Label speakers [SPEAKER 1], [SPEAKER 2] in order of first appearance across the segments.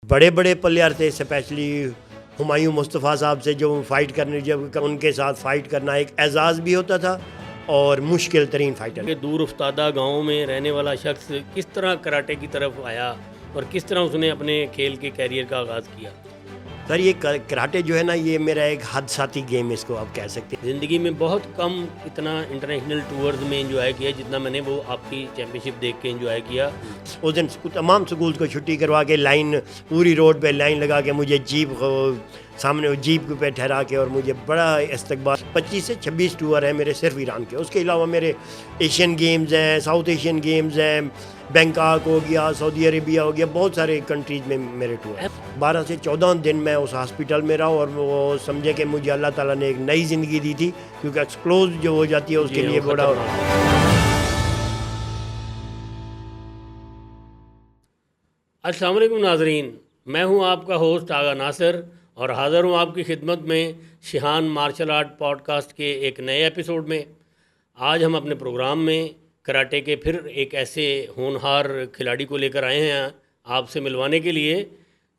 [SPEAKER 1] बड़े बड़े प्लेयर थे, स्पेशली हुमायूं मुस्तफ़ा साहब से जो फ़ाइट करने, जब उनके साथ फ़ाइट करना एक एजाज़ भी होता था और मुश्किल तरीन फाइटर।
[SPEAKER 2] के दूर उफ्तादा गाँव में रहने वाला शख्स किस तरह कराटे की तरफ आया और किस तरह उसने अपने खेल के कैरियर का आगाज़ किया।
[SPEAKER 1] सर ये कराटे जो है ना, ये मेरा एक हादसाती गेम इसको आप कह सकते हैं।
[SPEAKER 2] ज़िंदगी में बहुत कम इतना इंटरनेशनल टूर्स में एंजॉय किया जितना मैंने वो आपकी चैम्पियनशिप देख के एंजॉय किया।
[SPEAKER 1] उस दिन तमाम स्कूल को छुट्टी करवा के लाइन, पूरी रोड पे लाइन लगा के मुझे जीप सामने जीप पे ठहरा के, और मुझे बड़ा इस्तकबाल। 25 से 26 टूर हैं मेरे सिर्फ ईरान के। उसके अलावा मेरे एशियन गेम्स हैं, साउथ एशियन गेम्स हैं, बैंकॉक हो गया, सऊदी अरेबिया हो गया, बहुत सारे कंट्रीज़ में मेरे टूर हैं। 12 से 14 दिन मैं उस हॉस्पिटल में रहा, और वो समझे कि मुझे अल्लाह ताला ने एक नई ज़िंदगी दी थी, क्योंकि एक्सप्लोज जो हो जाती है उसके लिए बड़ा।
[SPEAKER 2] अस्सलाम वालेकुम नाज़रीन, मैं हूं आपका होस्ट आगा नासिर और हाज़िर हूं आपकी खिदमत में शिहान मार्शल आर्ट पॉडकास्ट के एक नए एपिसोड में। आज हम अपने प्रोग्राम में कराटे के फिर एक ऐसे होनहार खिलाड़ी को लेकर आए हैं आपसे मिलवाने के लिए,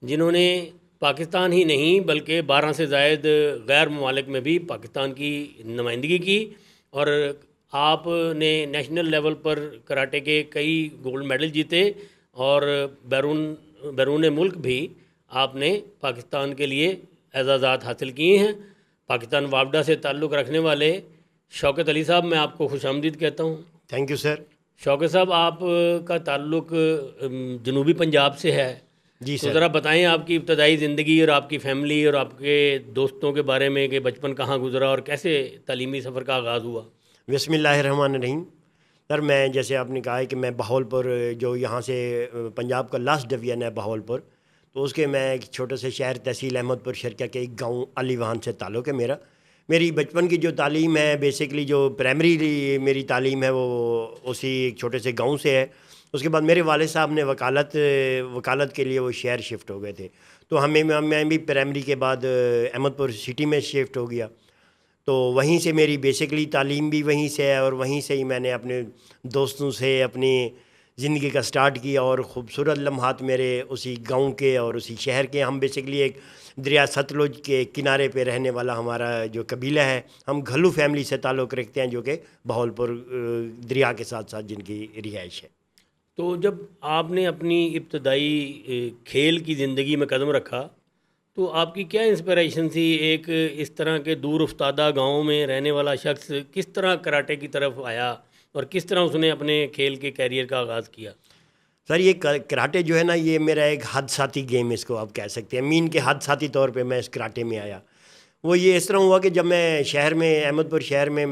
[SPEAKER 2] जिन्होंने पाकिस्तान ही नहीं बल्कि 12 से ज़ायद गैर ममालिक में भी पाकिस्तान की नुमाइंदगी की, और आपने नेशनल लेवल पर कराटे के कई गोल्ड मेडल जीते और बैरून मुल्क भी आपने पाकिस्तान के लिए एजाज़ात हासिल किए हैं। पाकिस्तान वापडा से ताल्लुक़ रखने वाले शौकत अली साहब, मैं आपको खुशामदीद कहता हूँ।
[SPEAKER 1] Thank you sir.
[SPEAKER 2] शौकत साहब, आपका ताल्लुक़ जनूबी पंजाब से है
[SPEAKER 1] जी
[SPEAKER 2] तो
[SPEAKER 1] सर।
[SPEAKER 2] ज़रा बताएं आपकी इब्तदाई ज़िंदगी और आपकी फ़ैमिली और आपके दोस्तों के बारे में, कि बचपन कहाँ गुजरा और कैसे तालीमी सफ़र का आगाज़ हुआ।
[SPEAKER 1] बिस्मिल्लाहिर्रहमानिर्रहीम। सर मैं, जैसे आपने कहा है कि मैं बहावलपुर, जो यहाँ से पंजाब का लास्ट डिवीज़न है बहावलपुर, तो उसके मैं एक छोटे से शहर तहसील अहमदपुर शरका के एक गांव अलीवान से ताल्लुक़ है मेरा। मेरी बचपन की जो तालीम है, बेसिकली जो प्राइमरी मेरी तालीम है, वो उसी एक छोटे से गांव से है। उसके बाद मेरे वालिद साहब ने वकालत के लिए वो शहर शिफ्ट हो गए थे, तो मैं भी प्राइमरी के बाद अहमदपुर सिटी में शिफ्ट हो गया। तो वहीं से मेरी बेसिकली तालीम भी वहीं से है, और वहीं से ही मैंने अपने दोस्तों से अपनी ज़िंदगी का स्टार्ट किया, और ख़ूबसूरत लम्हात मेरे उसी गांव के और उसी शहर के। हम बेसिकली एक दरिया सतलुज के किनारे पे रहने वाला हमारा जो कबीला है, हम घल्लू फैमिली से ताल्लुक़ रखते हैं, जो कि बहावलपुर दरिया के साथ साथ जिनकी रिहाइश है।
[SPEAKER 2] तो जब आपने अपनी इब्तदाई खेल की ज़िंदगी में कदम रखा तो आपकी क्या इंस्पिरेशन थी। एक इस तरह के दूर उफ्तादा गाँव में रहने वाला शख्स किस तरह कराटे की तरफ आया और किस तरह उसने अपने खेल के कैरियर का आगाज़ किया।
[SPEAKER 1] सर ये कराटे जो है ना, ये मेरा एक हादसाती गेम इसको आप कह सकते हैं। मीन के हादसाती तौर पे मैं इस कराटे में आया। वो ये इस तरह हुआ कि जब मैं शहर में, अहमदपुर शहर में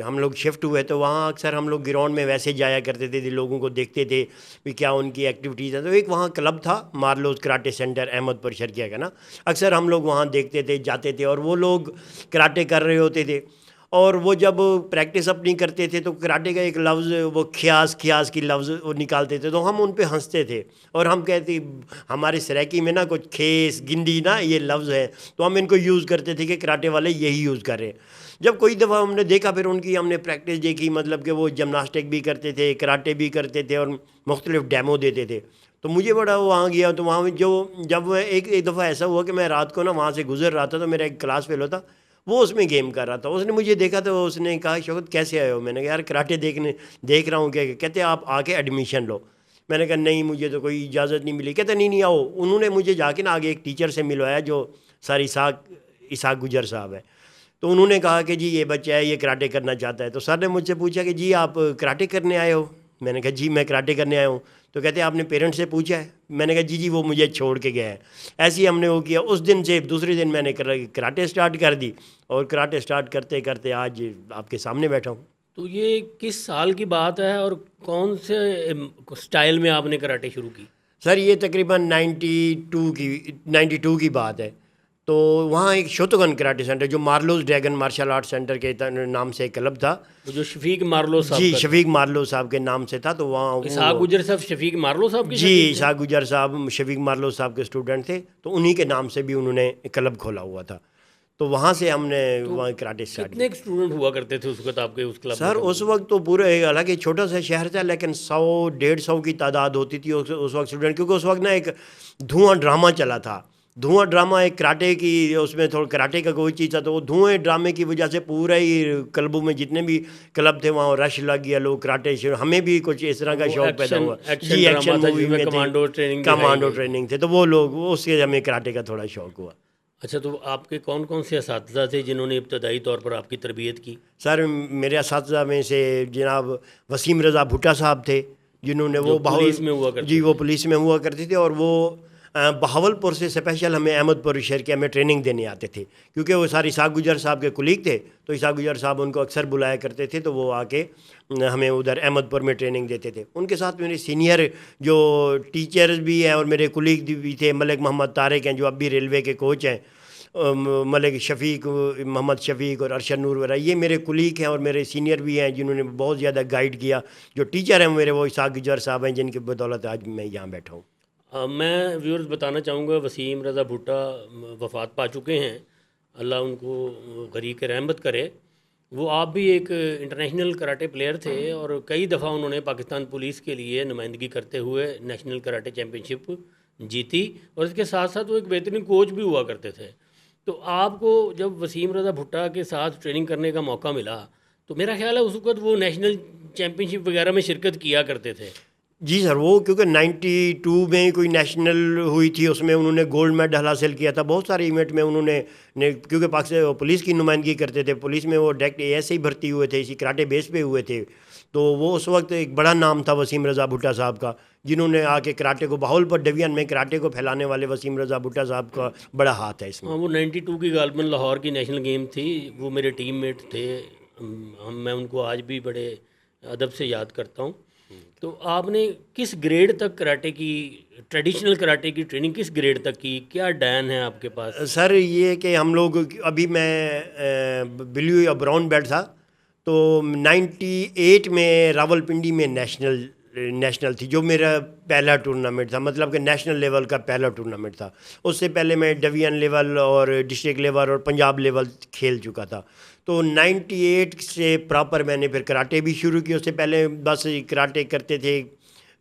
[SPEAKER 1] हम लोग शिफ्ट हुए, तो वहाँ अक्सर हम लोग ग्राउंड में वैसे जाया करते थे, लोगों को देखते थे भी क्या उनकी एक्टिविटीज़ है। तो एक वहाँ क्लब था, Marlows karate centre Ahmedpur Sharqia का ना, अक्सर हम लोग वहाँ देखते थे, जाते थे, और वो लोग कराटे कर रहे होते थे। और वो जब प्रैक्टिस अपनी करते थे तो कराटे का एक लफ्ज़, वो खियास की लफ्ज़ वो निकालते थे, तो हम उन पे हंसते थे, और हम कहते, हमारे सराइकी में ना कुछ खेस गिंडी ना ये लफ्ज़ है, तो हम इनको यूज़ करते थे कि कराटे वाले यही यूज़ कर रहे हैं। जब कोई दफ़ा हमने देखा, फिर उनकी हमने प्रैक्टिस देखी, मतलब कि वो जिमनास्टिक भी करते थे, कराटे भी करते थे, और मुख्तलिफ डेमो देते थे। तो मुझे बड़ा वहाँ गया, तो वहाँ जब एक दफ़ा ऐसा हुआ कि मैं रात को ना वहाँ से गुजर रहा था, तो मेरा एक क्लास फेलो था, वो उसमें गेम कर रहा था। उसने मुझे देखा तो उसने कहा, शौकत कैसे आए हो। मैंने कहा यार कराटे देख रहा हूँ। क्या कहते आप आके एडमिशन लो। मैंने कहा नहीं, मुझे तो कोई इजाज़त नहीं मिली। कहते नहीं आओ। उन्होंने मुझे जाके ना आगे एक टीचर से मिलवाया, जो सर इसाक गुजर साहब है। तो उन्होंने कहा कि जी ये बच्चा है, ये कराटे करना चाहता है। तो सर ने मुझसे पूछा कि जी आप कराटे करने आए हो। मैंने कहा जी मैं कराटे करने आया हूँ। तो कहते आपने पेरेंट्स से पूछा है। मैंने कहा जी वो मुझे छोड़ के गए हैं। ऐसे ही हमने वो किया। उस दिन से दूसरे दिन मैंने कराटे स्टार्ट कर दी, और कराटे स्टार्ट करते करते आज आपके सामने बैठा हूँ।
[SPEAKER 2] तो ये किस साल की बात है और कौन से स्टाइल में आपने कराटे शुरू की।
[SPEAKER 1] सर ये तकरीबन 92 की बात है। तो वहाँ एक शोतोगन कराटे सेंटर, जो Marlows dragon martial art centre के नाम से एक क्लब था,
[SPEAKER 2] तो जो शफीक मार्लो साहब
[SPEAKER 1] जी शफीक मार्लो साहब के नाम से था। तो वहाँ
[SPEAKER 2] इसाक गुजर साहब शफीक मार्लो साहब के,
[SPEAKER 1] जी इसाक गुजर साहब शफीक मार्लो साहब के स्टूडेंट थे, तो उन्हीं के नाम से भी उन्होंने क्लब खोला हुआ था। तो वहाँ से हमने
[SPEAKER 2] तो
[SPEAKER 1] वहाँ कराटे स्टार्ट
[SPEAKER 2] कितने स्टूडेंट हुआ करते थे उस वक्त आपके उस क्लब
[SPEAKER 1] सर
[SPEAKER 2] में?
[SPEAKER 1] उस वक्त तो पूरे हालांकि छोटा सा शहर था लेकिन 100-150 की तादाद होती थी उस वक्त स्टूडेंट, क्योंकि उस वक्त ना एक धुआं ड्रामा चला था। धुआं ड्रामा एक कराटे की, उसमें थोड़ा कराटे का कोई चीज़ था, तो वो धुएं ड्रामे की वजह से पूरा ही क्लबों में जितने भी क्लब थे वहाँ रश लग गया, लोग कराटे शुरू, हमें भी कुछ इस तरह का
[SPEAKER 2] वो
[SPEAKER 1] शौक पैदा हुआ।
[SPEAKER 2] एक्शन
[SPEAKER 1] जी,
[SPEAKER 2] ड्रामा
[SPEAKER 1] एक्शन
[SPEAKER 2] था
[SPEAKER 1] मूवी
[SPEAKER 2] जिसमें
[SPEAKER 1] में थे,
[SPEAKER 2] कमांडो ट्रेनिंग दिखाई
[SPEAKER 1] कमांडो
[SPEAKER 2] गई।
[SPEAKER 1] ट्रेनिंग थे, तो वो लोग उससे हमें कराटे का थोड़ा शौक हुआ।
[SPEAKER 2] अच्छा, तो आपके कौन कौन से असातिज़ा थे जिन्होंने इब्तदाई तौर पर आपकी तरबियत की?
[SPEAKER 1] सर मेरे असातिज़ा में से जनाब वसीम रज़ा भुट्टा साहब थे, जिन्होंने
[SPEAKER 2] जो
[SPEAKER 1] वो
[SPEAKER 2] पुलिस में हुआ करते
[SPEAKER 1] जी वो
[SPEAKER 2] थे।
[SPEAKER 1] पुलिस में हुआ करते थे, और वो बहावलपुर से स्पेशल हमें अहमदपुर शहर के हमें ट्रेनिंग देने आते थे, क्योंकि वो सारे इसाक गुजर साहब के कुलीग थे, तो इसाक गुजर साहब उनको अक्सर बुलाया करते थे, तो वो आके हमें उधर अहमदपुर में ट्रेनिंग देते थे। उनके साथ मेरे सीनियर जो टीचर्स भी हैं और मेरे कुलीग भी थे, मलिक मोहम्मद तारिक हैं जो अब भी रेलवे के कोच हैं, मलिक शफ़ीक, मोहम्मद शफ़ीक और अरशद नूर वगैरह, ये मेरे कुलीग हैं और मेरे सीनियर भी हैं जिन्होंने बहुत ज़्यादा गाइड किया। जो टीचर हैं मेरे वो इसाक गुजर साहब हैं, जिनकी बदौलत आज मैं यहाँ बैठा हूँ।
[SPEAKER 2] मैं व्यूअर्स बताना चाहूँगा, वसीम रज़ा भुट्टा वफ़ात पा चुके हैं, अल्लाह उनको गरीक रहमत करे। वो आप भी एक इंटरनेशनल कराटे प्लेयर थे और कई दफ़ा उन्होंने पाकिस्तान पुलिस के लिए नुमाइंदगी करते हुए नेशनल कराटे चैम्पियनशिप जीती, और इसके साथ साथ वो एक बेहतरीन कोच भी हुआ करते थे। तो आपको जब वसीम रज़ा भुट्टा के साथ ट्रेनिंग करने का मौका मिला, तो मेरा ख्याल है उस वक्त वो नेशनल चैम्पियनशिप वगैरह में शिरकत किया करते थे।
[SPEAKER 1] जी सर, वो क्योंकि 92 में कोई नेशनल हुई थी, उसमें उन्होंने गोल्ड मेडल हासिल किया था। बहुत सारे इवेंट में उन्होंने क्योंकि पाकिस्तान पुलिस की नुमाइंदगी करते थे, पुलिस में वो डायरेक्ट ऐसे ही भर्ती हुए थे, इसी कराटे बेस पे हुए थे, तो वो उस वक्त एक बड़ा नाम था वसीम रज़ा भुट्टा साहब का, जिन्होंने आके कराटे को बहावलपुर डिवीजन में कराटे को फैलाने वाले वसीम रज़ा भुट्टा साहब का बड़ा हाथ है इसमें।
[SPEAKER 2] हाँ, वो 92 की गालबन लाहौर की नेशनल गेम थी, वो मेरे टीममेट थे। मैं उनको आज भी बड़े अदब से याद करता हूँ। तो आपने किस ग्रेड तक कराटे की, ट्रेडिशनल कराटे की ट्रेनिंग किस ग्रेड तक की? क्या डैन है आपके पास?
[SPEAKER 1] सर ये कि हम लोग अभी मैं ब्लू या ब्राउन बेल्ट था, तो 98 में रावलपिंडी में नेशनल थी, जो मेरा पहला टूर्नामेंट था, मतलब कि नेशनल लेवल का पहला टूर्नामेंट था। उससे पहले मैं डिवीजन लेवल और डिस्ट्रिक्ट लेवल और पंजाब लेवल खेल चुका था। तो 98 से प्रॉपर मैंने फिर कराटे भी शुरू की। उससे पहले बस कराटे करते थे,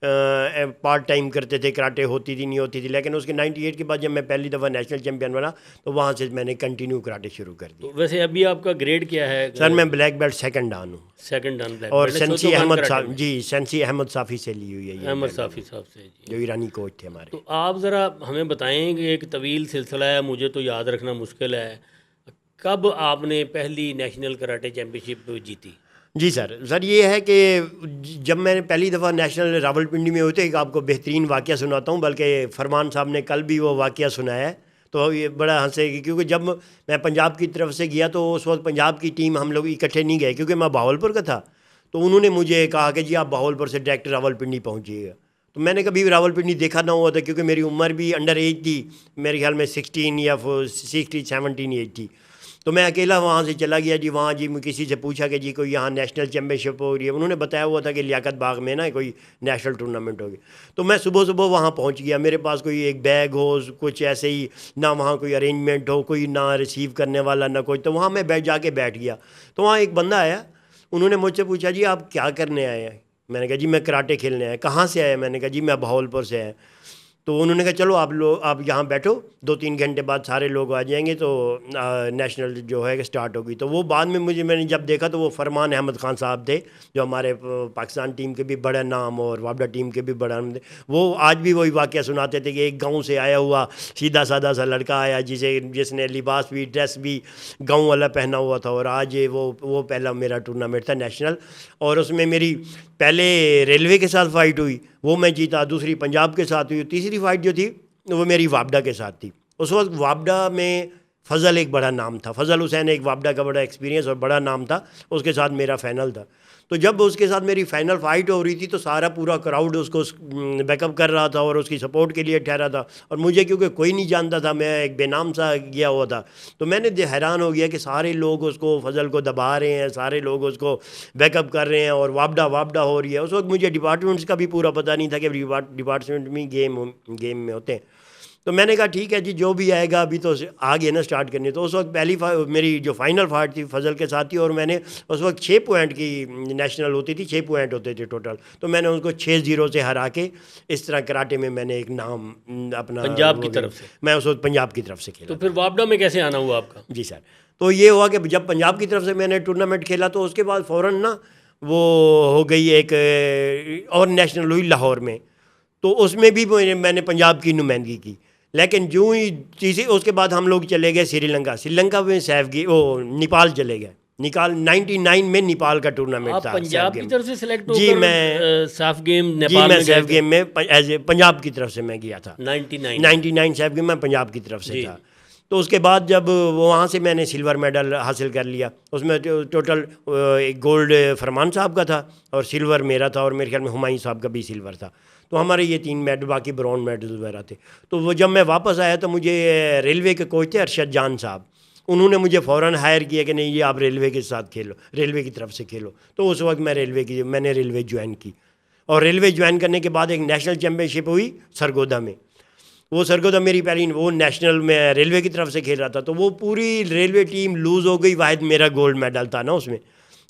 [SPEAKER 1] पार्ट टाइम करते थे, कराटे होती थी नहीं होती थी, लेकिन उसके 98 के बाद जब मैं पहली दफ़ा नेशनल चैम्पियन बना, तो वहाँ से मैंने कंटिन्यू कराटे शुरू कर दिया।
[SPEAKER 2] तो वैसे अभी आपका ग्रेड क्या है?
[SPEAKER 1] सर मैं ब्लैक बेल्ट सेकंड डान हूँ,
[SPEAKER 2] सेकंड डान ब्लैक
[SPEAKER 1] और
[SPEAKER 2] बेल्ट
[SPEAKER 1] सेंसी अहमद साहब, जी सेंसी अहमद साफ़ी से ली हुई है ये
[SPEAKER 2] अहमद
[SPEAKER 1] बेल्ट,
[SPEAKER 2] साफ़ी साहब से जी।
[SPEAKER 1] जो ईरानी कोच थे हमारे।
[SPEAKER 2] तो आप ज़रा हमें बताएं कि एक तवील सिलसिला है, मुझे तो याद रखना मुश्किल है, कब आपने पहली नेशनल कराटे चैम्पियनशिप जीती?
[SPEAKER 1] जी सर ये है कि जब मैंने पहली दफ़ा नेशनल रावलपिंडी में होते, एक आपको बेहतरीन वाक़या सुनाता हूँ, बल्कि फरमान साहब ने कल भी वो वाक़या सुनाया है, तो ये बड़ा हंसेगी, क्योंकि जब मैं पंजाब की तरफ से गया तो उस वक्त पंजाब की टीम हम लोग इकट्ठे नहीं गए, क्योंकि मैं बहावलपुर का था, तो उन्होंने मुझे कहा कि जी आप बहावलपुर से डायरेक्ट रावलपिंडी पहुँचिएगा। तो मैंने कभी रावलपिंडी देखा ना हुआ था, क्योंकि मेरी उम्र भी अंडर एज थी, मेरे ख्याल में 16 या 16 17 एज थी। तो मैं अकेला वहाँ से चला गया जी। वहाँ जी मैं किसी से पूछा कि जी कोई यहाँ नेशनल चैम्पियनशिप हो रही है, उन्होंने बताया हुआ था कि लियाकत बाग में ना कोई नेशनल टूर्नामेंट होगी। तो मैं सुबह सुबह वहाँ पहुँच गया, मेरे पास कोई एक बैग हो, कुछ ऐसे ही ना, वहाँ कोई अरेंजमेंट हो, कोई ना रिसीव करने वाला ना कोई, तो वहाँ मैं जाके बैठ गया। तो वहाँ एक बंदा आया, उन्होंने मुझसे पूछा जी आप क्या करने आए हैं? मैंने कहा जी मैं कराटे खेलने आया। कहाँ से आए? मैंने कहा जी मैं बहावलपुर से आया। तो उन्होंने कहा चलो आप यहाँ बैठो, 2-3 घंटे बाद सारे लोग आ जाएंगे, तो नेशनल जो है स्टार्ट होगी। तो वो बाद में मैंने जब देखा तो वो फरमान अहमद ख़ान साहब थे, जो हमारे पाकिस्तान टीम के भी बड़ा नाम और वापडा टीम के भी बड़ा नाम थे। वो आज भी वही वाक़या सुनाते थे कि एक गांव से आया हुआ सीधा साधा सा लड़का आया, जिसने लिबास भी, ड्रेस भी गाँव वाला पहना हुआ था, और आज वो पहला मेरा टूर्नामेंट था नेशनल। और उसमें मेरी पहले रेलवे के साथ फ़ाइट हुई, वो मैं जीता, दूसरी पंजाब के साथ हुई, तीसरी फ़ाइट जो थी वो मेरी वापडा के साथ थी। उस वक्त वापडा में फ़ज़ल एक बड़ा नाम था, फ़ज़ल हुसैन एक वापडा का बड़ा एक्सपीरियंस और बड़ा नाम था, उसके साथ मेरा फ़ाइनल था। तो जब उसके साथ मेरी फ़ाइनल फ़ाइट हो रही थी तो सारा पूरा क्राउड उसको बैकअप कर रहा था और उसकी सपोर्ट के लिए ठहरा था, और मुझे क्योंकि कोई नहीं जानता था, मैं एक बेनाम सा गया हुआ था, तो मैंने हैरान हो गया कि सारे लोग उसको, फ़ज़ल को दबा रहे हैं, सारे लोग उसको बैकअप कर रहे हैं और वापडा हो रही है। उस वक्त मुझे डिपार्टमेंट्स का भी पूरा पता नहीं था कि डिपार्टमेंट में गेम में होते हैं। तो मैंने कहा ठीक है जी, जो भी आएगा, अभी तो आगे ना स्टार्ट करनी। तो उस वक्त पहली मेरी जो फाइनल फाइट थी फजल के साथ थी, और मैंने उस वक्त 6 पॉइंट की नेशनल होती थी, 6 पॉइंट होते थे टोटल। तो मैंने उनको 6-0 से हरा के इस तरह कराटे में मैंने एक नाम अपना
[SPEAKER 2] पंजाब की तरफ से।
[SPEAKER 1] मैं उस वक्त पंजाब की तरफ से खेला।
[SPEAKER 2] तो फिर वापडा में कैसे आना हुआ आपका?
[SPEAKER 1] जी सर, तो ये हुआ कि जब पंजाब की तरफ से मैंने टूर्नामेंट खेला, तो उसके बाद फ़ौरन ना वो हो गई एक और नेशनल हुई लाहौर में। तो उसमें भी मैंने पंजाब की नुमाइंदगी की। लेकिन जो ही चीज़ें, उसके बाद हम लोग चले गए श्रीलंका में सैफ वो नेपाल चले गए। 99 में नेपाल का टूर्नामेंट
[SPEAKER 2] आप
[SPEAKER 1] था।
[SPEAKER 2] पंजाब की तरफ से सिलेक्ट
[SPEAKER 1] जी,
[SPEAKER 2] होकर
[SPEAKER 1] मैं
[SPEAKER 2] सैफ गेम
[SPEAKER 1] जी
[SPEAKER 2] नेपाल
[SPEAKER 1] मैं
[SPEAKER 2] में
[SPEAKER 1] सैफ
[SPEAKER 2] गए
[SPEAKER 1] गेम में एज ए पंजाब की तरफ से मैं गया था।
[SPEAKER 2] 99
[SPEAKER 1] सैफ गेम में पंजाब की तरफ से
[SPEAKER 2] जी।
[SPEAKER 1] था। तो उसके बाद जब वहाँ से मैंने सिल्वर मेडल हासिल कर लिया। उसमें टोटल एक गोल्ड फरमान साहब का था और सिल्वर मेरा था, और मेरे ख्याल में हुमायूं साहब का भी सिल्वर था। तो हमारे ये 3 मेडल, बाकी ब्रॉन्ज मेडल वगैरह थे। तो वो जब मैं वापस आया तो मुझे रेलवे के कोच थे अरशद जान साहब, उन्होंने मुझे फ़ौरन हायर किया कि नहीं, ये आप रेलवे के साथ खेलो, रेलवे की तरफ से खेलो। तो उस वक्त मैंने रेलवे ज्वाइन की, और रेलवे ज्वाइन करने के बाद एक नेशनल चैम्पियनशिप हुई सरगोदा में। वो सरगोदा मेरी पहली वो नेशनल में रेलवे की तरफ से खेल रहा था। तो वो पूरी रेलवे टीम लूज़ हो गई, वाहिद मेरा गोल्ड मेडल था ना उसमें।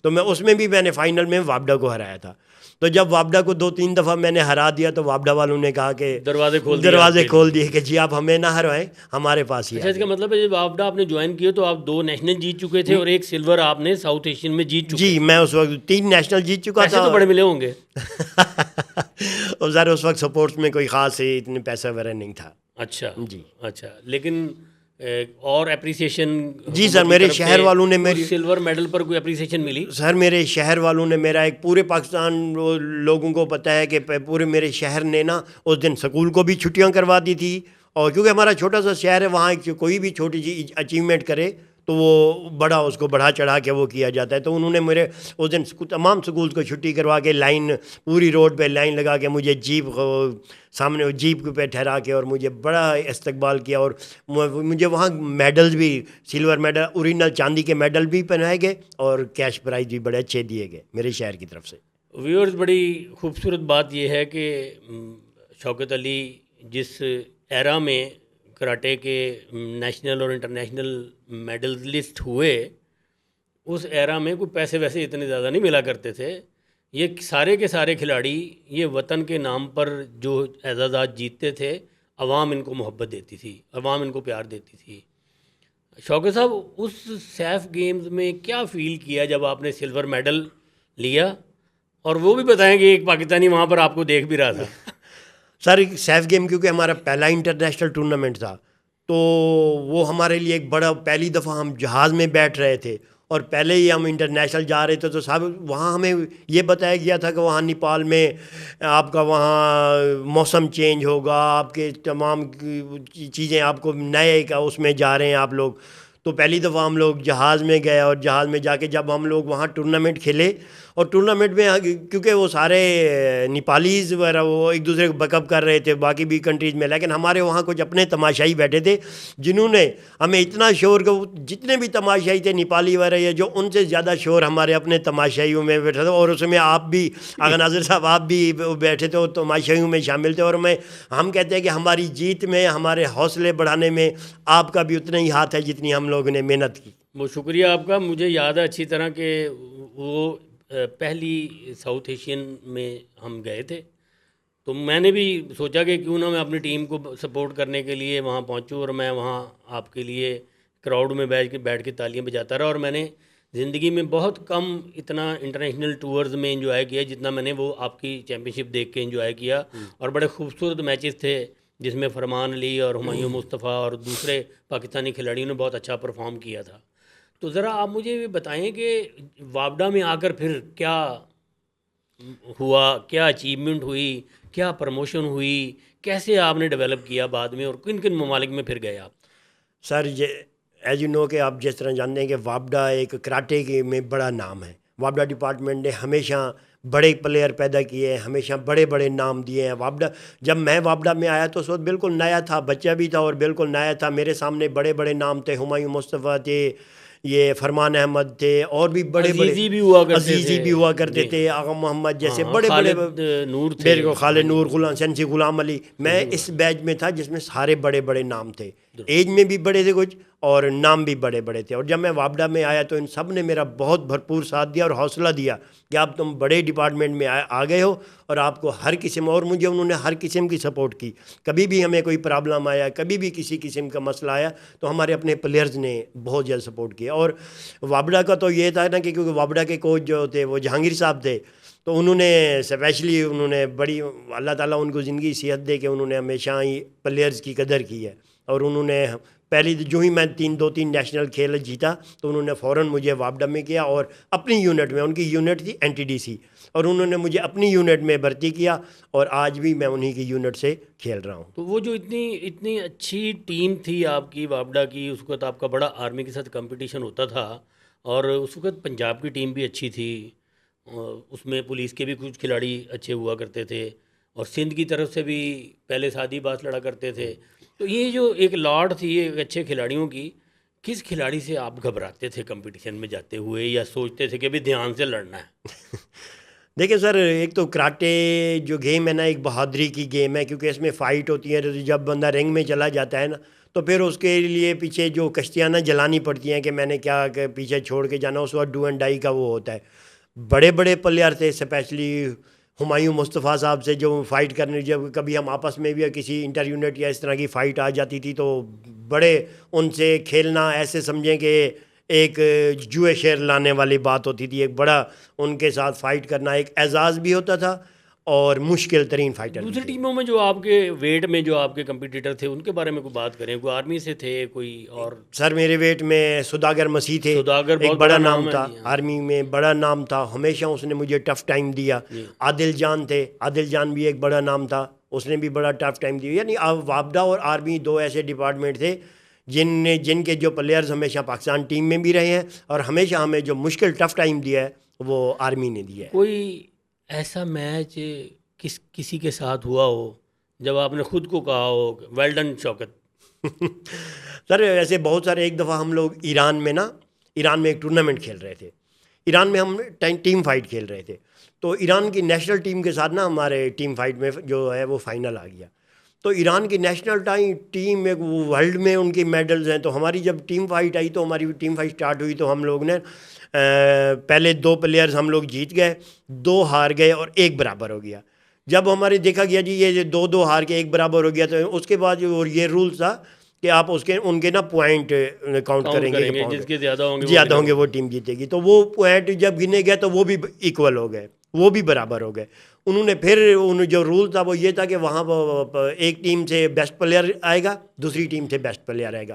[SPEAKER 1] तो मैं उसमें भी मैंने फाइनल में वापडा को हराया था। तो जब वापडा को 2-3 दफ़ा मैंने हरा दिया, तो वापडा वालों ने कहा कि दरवाजे खोल दिए कि जी आप हमें ना हरवाएं, हमारे पास ही।
[SPEAKER 2] अच्छा, इसका मतलब है जब वापडा आपने ज्वाइन किया तो आप 2 नेशनल जीत चुके थे और एक सिल्वर आपने साउथ एशियन में जीत चुके।
[SPEAKER 1] जी, मैं उस वक्त 3 नेशनल जीत चुका था।
[SPEAKER 2] तो बड़े मिले होंगे।
[SPEAKER 1] और ज़रा उस वक्त स्पोर्ट्स में कोई ख़ास इतने पैसा वगैरह नहीं था।
[SPEAKER 2] अच्छा
[SPEAKER 1] जी,
[SPEAKER 2] अच्छा, लेकिन और एप्रिसिएशन?
[SPEAKER 1] जी सर, मेरे शहर वालों ने मेरी
[SPEAKER 2] सिल्वर मेडल पर कोई एप्रिसिएशन मिली?
[SPEAKER 1] सर, मेरे शहर वालों ने मेरा एक पूरे पाकिस्तान लोगों को पता है कि पूरे मेरे शहर ने ना उस दिन स्कूल को भी छुट्टियां करवा दी थी। और क्योंकि हमारा छोटा सा शहर है, वहाँ कोई भी छोटी सी अचीवमेंट करे तो वो बड़ा, उसको बढ़ा चढ़ा के वो किया जाता है। तो उन्होंने मेरे उस दिन तमाम स्कूल को छुट्टी करवा के लाइन, पूरी रोड पे लाइन लगा के मुझे सामने जीप पे ठहरा के और मुझे बड़ा इस्तकबाल किया। और मुझे वहाँ मेडल्स भी, सिल्वर मेडल, ओरिजिनल चांदी के मेडल भी पहनाए गए और कैश प्राइज़ भी बड़े अच्छे दिए गए मेरे शहर की तरफ से।
[SPEAKER 2] व्यूअर्स, बड़ी खूबसूरत बात यह है कि शौकत अली जिस एरा में कराटे के नेशनल और इंटरनेशनल मेडलिस्ट हुए, उस एरा में कोई पैसे वैसे इतने ज़्यादा नहीं मिला करते थे। ये सारे के सारे खिलाड़ी ये वतन के नाम पर जो एजाज़ात जीतते थे, अवाम इनको मोहब्बत देती थी, अवाम इनको प्यार देती थी। शौकत साहब, उस सैफ गेम्स में क्या फ़ील किया जब आपने सिल्वर मेडल लिया? और वो भी बताएं कि एक पाकिस्तानी वहाँ पर आपको देख भी रहा था।
[SPEAKER 1] सर, सैफ गेम क्योंकि हमारा पहला इंटरनेशनल टूर्नामेंट था, तो वो हमारे लिए एक बड़ा, पहली दफ़ा हम जहाज़ में बैठ रहे थे और पहले ही हम इंटरनेशनल जा रहे थे। तो साहब वहाँ हमें ये बताया गया था कि वहाँ नेपाल में आपका वहाँ मौसम चेंज होगा, आपके तमाम चीज़ें आपको नए का उसमें जा रहे हैं आप लोग। तो पहली दफ़ा हम लोग जहाज़ में गए और जहाज़ में जाके जब हम लोग वहाँ टूर्नामेंट खेले, और टूर्नामेंट में क्योंकि वो सारे नेपालीज़ वगैरह वो एक दूसरे को बैकअप कर रहे थे बाकी भी कंट्रीज़ में, लेकिन हमारे वहाँ कुछ अपने तमाशाई बैठे थे जिन्होंने हमें इतना शोर को, जितने भी तमाशाई थे नेपाली वगैरह, ये जो उनसे ज़्यादा शोर हमारे अपने तमाशाइयों में बैठा था। और उसमें आप भी, आगा नाज़िर साहब, आप भी बैठे थे और तमाशाइयों में शामिल थे। और हम कहते हैं कि हमारी जीत में, हमारे हौसले बढ़ाने में आपका भी उतना ही हाथ है जितनी हम लोगों ने मेहनत की।
[SPEAKER 2] वो शुक्रिया आपका। मुझे याद है अच्छी तरह कि वो पहली साउथ एशियन में हम गए थे, तो मैंने भी सोचा कि क्यों ना मैं अपनी टीम को सपोर्ट करने के लिए वहाँ पहुँचूँ, और मैं वहाँ आपके लिए क्राउड में बैठ के तालियां बजाता रहा। और मैंने ज़िंदगी में बहुत कम इतना इंटरनेशनल टूर्स में एंजॉय किया जितना मैंने वो आपकी चैम्पियनशिप देख के एंजॉय किया। और बड़े खूबसूरत मैचेस थे जिसमें फरमान अली और हुमायूं मुस्तफ़ा और दूसरे पाकिस्तानी खिलाड़ियों ने बहुत अच्छा परफॉर्म किया था। तो ज़रा आप मुझे ये बताएं कि वापडा में आकर फिर क्या हुआ, क्या अचीवमेंट हुई, क्या प्रमोशन हुई, कैसे आपने डेवलप किया बाद में, और किन किन ममालिक में फिर गए आप?
[SPEAKER 1] सर, ये एज यू नो कि आप जिस तरह जानते हैं कि वापडा एक कराटे के में बड़ा नाम है। वापडा डिपार्टमेंट ने हमेशा बड़े प्लेयर पैदा किए हैं, हमेशा बड़े बड़े नाम दिए हैं। वापडा, जब मैं वापडा में आया तो उस वक्त बिल्कुल नया था, बच्चा भी था और बिल्कुल नया था। मेरे सामने बड़े बड़े नाम थे, हुमायूं मुस्तफ़ा थे, ये फरमान अहमद थे और भी बड़े बड़े
[SPEAKER 2] अजीजी भी हुआ करते
[SPEAKER 1] अजीजी
[SPEAKER 2] थे।
[SPEAKER 1] भी हुआ करते
[SPEAKER 2] जी।
[SPEAKER 1] थे, आगा मोहम्मद जैसे
[SPEAKER 2] हाँ,
[SPEAKER 1] बड़े बड़े
[SPEAKER 2] खालिद नूर थे।
[SPEAKER 1] मेरे को खालिद
[SPEAKER 2] हाँ जी,
[SPEAKER 1] नूर, गुलाम शंसी, गुलाम अली। मैं
[SPEAKER 2] शंसी
[SPEAKER 1] इस बैच में था जिसमें सारे बड़े बड़े नाम थे,
[SPEAKER 2] दुरुस्त।
[SPEAKER 1] एज में भी बड़े थे कुछ और नाम भी बड़े बड़े थे। और जब मैं वापडा में आया तो इन सब ने मेरा बहुत भरपूर साथ दिया और हौसला दिया कि आप तुम बड़े डिपार्टमेंट में आ गए हो और आपको हर किस्म, और मुझे उन्होंने हर किस्म की सपोर्ट की। कभी भी हमें कोई प्रॉब्लम आया, कभी भी किसी किस्म का मसला आया तो हमारे अपने प्लेयर्स ने बहुत जल्द सपोर्ट किया। और वापडा का तो ये था ना कि क्योंकि वापडा के कोच जो थे वो जहांगीर साहब थे, तो उन्होंने स्पेशली उन्होंने बड़ी, अल्लाह ताला उनको ज़िंदगी सेहत दे के उन्होंने हमेशा ही प्लेयर्स की कदर की है। और उन्होंने पहली जो ही मैं 2-3 नेशनल खेल जीता तो उन्होंने फ़ौरन मुझे वापडा में किया और अपनी यूनिट में, उनकी यूनिट थी NTDC, और उन्होंने मुझे अपनी यूनिट में भर्ती किया और आज भी मैं उन्हीं की यूनिट से खेल रहा हूँ।
[SPEAKER 2] तो वो जो इतनी इतनी अच्छी टीम थी आपकी वापडा की, उस वक्त आपका बड़ा आर्मी के साथ कंपटीशन होता था और उस वक्त पंजाब की टीम भी अच्छी थी, और उसमें पुलिस के भी कुछ खिलाड़ी अच्छे हुआ करते थे और सिंध की तरफ से भी पहले सादी बास लड़ा करते थे। तो ये जो एक लॉट थी एक अच्छे खिलाड़ियों की, किस खिलाड़ी से आप घबराते थे कंपटीशन में जाते हुए या सोचते थे कि अभी ध्यान से लड़ना है?
[SPEAKER 1] देखिए सर, एक तो कराटे जो गेम है ना, एक बहादुरी की गेम है, क्योंकि इसमें फ़ाइट होती है। तो जब बंदा रिंग में चला जाता है ना, तो फिर उसके लिए पीछे जो कश्तियाँ ना जलानी पड़ती हैं कि मैंने क्या पीछे छोड़ के जाना, उस वक्त डू एंड डाई का वो होता है। बड़े बड़े प्लेयर थे, स्पेशली हुमायूं मुस्तफ़ा साहब से जो फ़ाइट करने, जब कभी हम आपस में भी या किसी इंटर यूनिट या इस तरह की फ़ाइट आ जाती थी तो बड़े उनसे खेलना ऐसे समझें कि एक जुए शेर लाने वाली बात होती थी। एक बड़ा उनके साथ फ़ाइट करना एक एजाज़ भी होता था और मुश्किल तरीन फ़ाइटर भी
[SPEAKER 2] दूसरी
[SPEAKER 1] थे।
[SPEAKER 2] टीमों में जो आपके वेट में जो आपके कंपटीटर थे उनके बारे में कोई बात करें, कोई आर्मी से थे कोई और?
[SPEAKER 1] सर मेरे वेट में सुदागर मसीह थे,
[SPEAKER 2] सौदागर
[SPEAKER 1] एक
[SPEAKER 2] बहुत
[SPEAKER 1] बड़ा
[SPEAKER 2] बड़ा
[SPEAKER 1] नाम
[SPEAKER 2] नाम है
[SPEAKER 1] था,
[SPEAKER 2] जी। हाँ
[SPEAKER 1] आर्मी में बड़ा नाम था, हमेशा उसने मुझे टफ़ टाइम दिया।
[SPEAKER 2] जी।
[SPEAKER 1] आदिल जान थे, आदिल जान भी एक बड़ा नाम था, उसने भी बड़ा टफ़ टाइम दिया। यानी वापडा और आर्मी दो ऐसे डिपार्टमेंट थे जिनके जो प्लेयर्स हमेशा पाकिस्तान टीम में भी रहे हैं और हमेशा हमें जो मुश्किल टफ़ टाइम दिया है वो आर्मी ने दिया है।
[SPEAKER 2] कोई ऐसा मैच किसी के साथ हुआ हो जब आपने खुद को कहा हो वेल डन शौकत?
[SPEAKER 1] सर ऐसे बहुत सारे, एक दफ़ा हम लोग ईरान में एक टूर्नामेंट खेल रहे थे। ईरान में हम टीम फाइट खेल रहे थे, तो ईरान की नेशनल टीम के साथ ना हमारे टीम फाइट में जो है वो फाइनल आ गया। तो ईरान की नेशनल टीम में वो वर्ल्ड में उनकी मेडल्स हैं। तो हमारी जब टीम फाइट आई तो हमारी टीम फाइट स्टार्ट हुई तो हम लोग ने पहले 2 प्लेयर्स हम लोग जीत गए, 2 हार गए और 1 बराबर हो गया। जब हमारे देखा गया जी ये 2-2 हार के 1 बराबर हो गया, तो उसके बाद और ये रूल्स था कि आप उनके ना पॉइंट काउंट करेंगे कि
[SPEAKER 2] जिसके ज़्यादा होंगे वो
[SPEAKER 1] ज़्यादा
[SPEAKER 2] winner
[SPEAKER 1] होंगे वो टीम जीतेगी। तो वो पॉइंट जब गिने गए तो वो भी इक्वल हो गए, वो भी बराबर हो गए। उन्होंने फिर जो रूल था वो ये था कि वहाँ एक टीम से बेस्ट प्लेयर आएगा, दूसरी टीम से बेस्ट प्लेयर आएगा।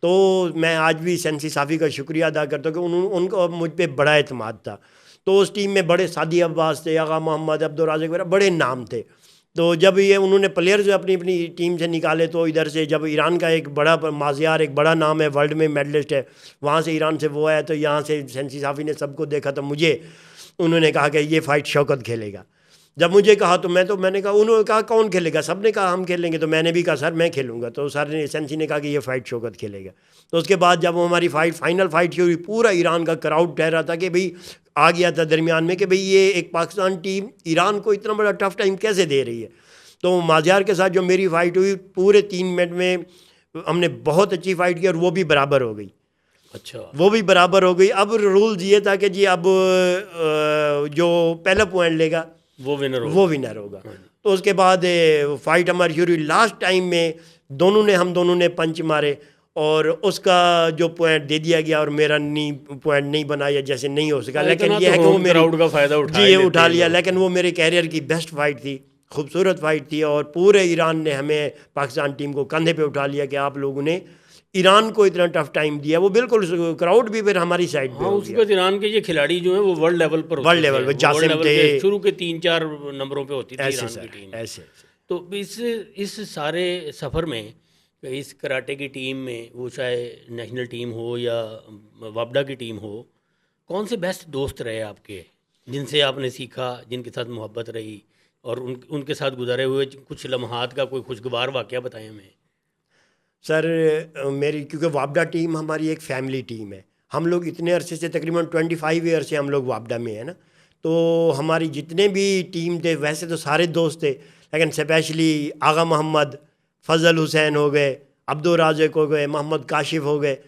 [SPEAKER 1] तो मैं आज भी सेंसी साफ़ी का शुक्रिया अदा करता हूँ कि उनको मुझ पर बड़ा एतमाद था। तो उस टीम में बड़े सादी अब्बास थे, आगा मोहम्मद, अब्दुल राज़िक वगैरह बड़े नाम थे। तो जब ये उन्होंने प्लेयर्स अपनी अपनी टीम से निकाले तो इधर से जब ईरान का एक बड़ा माजियार एक बड़ा नाम है, वर्ल्ड में मेडलिस्ट है, वहाँ से ईरान से वो आया। तो यहाँ से सेंसी साफ़ी ने सबको देखा तो मुझे उन्होंने कहा कि ये फ़ाइट शौकत खेलेगा। जब मुझे कहा तो मैंने कहा, उन्होंने कहा कौन खेलेगा, सब ने कहा हम खेलेंगे। तो मैंने भी कहा सर मैं खेलूँगा। तो सर ने, सेंसी ने कहा कि ये फ़ाइट शौकत खेलेगा। तो उसके बाद जब हमारी फाइनल फ़ाइट हुई, पूरा ईरान का क्राउड ठहरा था कि भाई आ गया था दरमियान में कि भाई ये एक पाकिस्तान टीम ईरान को इतना बड़ा टफ़ टाइम कैसे दे रही है। तो माजियार के साथ जो मेरी फ़ाइट हुई पूरे 3 मिनट में हमने बहुत अच्छी फ़ाइट की और वो भी बराबर हो गई।
[SPEAKER 2] अच्छा, वो
[SPEAKER 1] वो भी बराबर हो गई। अब रूल ये था कि जी अब जो पहला पॉइंट लेगा वो विनर होगा। तो उसके बाद फाइट हमारी शुरू हुई। लास्ट टाइम में हम दोनों ने पंच मारे और उसका जो पॉइंट दे दिया गया और मेरा पॉइंट नहीं बना या जैसे नहीं हो सका। लेकिन ये है कि वो मेरी
[SPEAKER 2] क्राउड का फ़ायदा
[SPEAKER 1] उठा लिया। लेकिन वो मेरे कैरियर की बेस्ट फाइट थी, खूबसूरत फाइट थी और पूरे ईरान ने हमें पाकिस्तान टीम को कंधे पे उठा लिया कि आप लोगों ने ईरान को इतना टफ टाइम दिया। वो बिल्कुल क्राउड भी फिर हमारी साइड पे
[SPEAKER 2] हाँ,
[SPEAKER 1] हो
[SPEAKER 2] उस
[SPEAKER 1] गया।
[SPEAKER 2] वक्त ईरान के ये खिलाड़ी जो हैं वो वर्ल्ड लेवल पर
[SPEAKER 1] वर्ल्ड लेवल पे जासिम थे,
[SPEAKER 2] शुरू के 3-4 नंबरों पे होती थी
[SPEAKER 1] ऐसे
[SPEAKER 2] ईरान की
[SPEAKER 1] सर,
[SPEAKER 2] टीम।
[SPEAKER 1] ऐसे
[SPEAKER 2] तो इस सारे सफ़र में, इस कराटे की टीम में, वो चाहे नेशनल टीम हो या वापडा की टीम हो, कौन से बेस्ट दोस्त रहे आपके जिनसे आपने सीखा, जिनके साथ मोहब्बत रही और उनके साथ गुजारे हुए कुछ लम्हात का कोई खुशगवार वाक़या बताएं हमें?
[SPEAKER 1] सर मेरी, क्योंकि वापडा टीम हमारी एक फैमिली टीम है। हम लोग इतने अरसे से तकरीबन 25 ईयर से हम लोग वापडा में है ना, तो हमारी जितने भी टीम थे वैसे तो सारे दोस्त थे, लेकिन स्पेशली आगा मोहम्मद, फजल हुसैन हो गए, अब्दुल राज़िक हो गए, मोहम्मद काशिफ हो गए,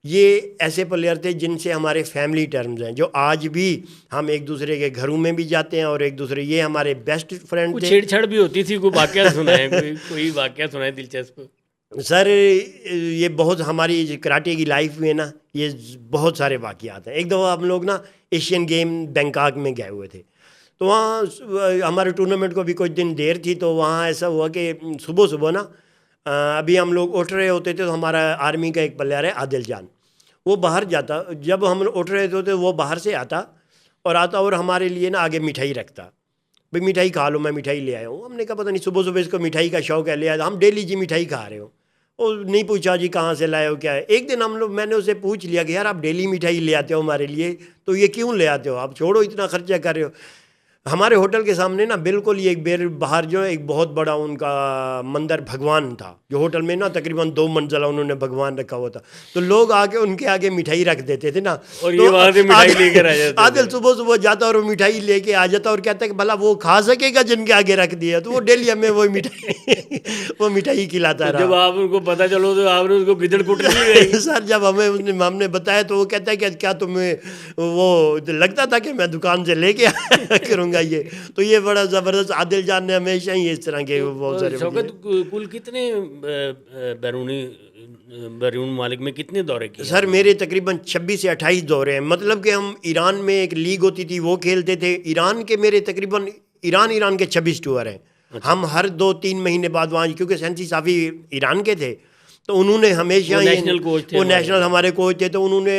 [SPEAKER 1] ये ऐसे प्लेयर थे जिनसे हमारे फैमिली टर्म्स हैं, जो आज भी हम एक दूसरे के घरों में भी जाते हैं और एक दूसरे, ये हमारे बेस्ट फ्रेंड
[SPEAKER 2] कुछ
[SPEAKER 1] थे।
[SPEAKER 2] छेड़छाड़ भी होती थी, कोई वाकया सुनाए, कोई वाकया सुनाए दिलचस्प।
[SPEAKER 1] सर ये बहुत हमारी कराटे की लाइफ में ना ये बहुत सारे वाक़यात हैं। एक दफ़ा हम लोग ना एशियन गेम बैंकॉक में गए हुए थे, तो वहाँ हमारे टूर्नामेंट को भी कुछ दिन देर थी, तो वहाँ ऐसा हुआ कि सुबह सुबह ना अभी हम लोग उठ रहे होते थे, तो हमारा आर्मी का एक प्लेयर है आदिल जान, वो बाहर जाता, जब हम उठ रहे थे वो बाहर से आता और हमारे लिए ना आगे मिठाई रखता, भाई मिठाई खा लो, मैं मिठाई ले आया हूँ। हमने कहा पता नहीं सुबह सुबह इसको मिठाई का शौक है, ले आया, हम डेली जी मिठाई खा रहे हो, और नहीं पूछा जी कहाँ से लाए हो क्या है। एक दिन मैंने उसे पूछ लिया कि यार आप डेली मिठाई ले आते हो हमारे लिए, तो ये क्यों ले आते हो, आप छोड़ो इतना खर्चा कर रहे हो। हमारे होटल के सामने ना बिल्कुल ये एक बेर बाहर जो है एक बहुत बड़ा उनका मंदिर भगवान था, जो होटल में ना तकरीबन 2 मंजिला उन्होंने भगवान रखा हुआ था, तो लोग आके उनके आगे मिठाई रख देते थे ना,
[SPEAKER 2] और
[SPEAKER 1] तो
[SPEAKER 2] ये वहाँ से मिठाई लेकर आ जाते
[SPEAKER 1] आदिल सुबह सुबह जाता और वो मिठाई लेके आ जाता और कहता कि भला वो खा सकेगा जिनके आगे रख दिया, तो वो डेली हमें वो मिठाई वो मिठाई खिलाता
[SPEAKER 2] तो जब
[SPEAKER 1] रहा।
[SPEAKER 2] आप उनको पता चलो तो आपने उसको गिदड़ कुटनी गई।
[SPEAKER 1] सर जब हमने बताया तो वो कहता है कि क्या तुम्हें वो लगता था कि मैं दुकान से लेके आया करूँगा ये, तो ये बड़ा ज़बरदस्त आदिल जान ने हमेशा ही इस तरह के बहुत सारे
[SPEAKER 2] शौकत कुल कितने बैरून मालिक में कितने दौरे किए?
[SPEAKER 1] सर मेरे तकरीबन 26 से 28 दौरे हैं, मतलब कि हम ईरान में एक लीग होती थी वो खेलते थे, ईरान के मेरे तकरीबन ईरान के 26 टूर हैं। हम हर 2-3 महीने बाद वहाँ, क्योंकि सेंसी साफ़ी ईरान के थे, तो उन्होंने हमेशा
[SPEAKER 2] वो नेशनल कोच थे,
[SPEAKER 1] वो नेशनल हमारे कोच थे, तो उन्होंने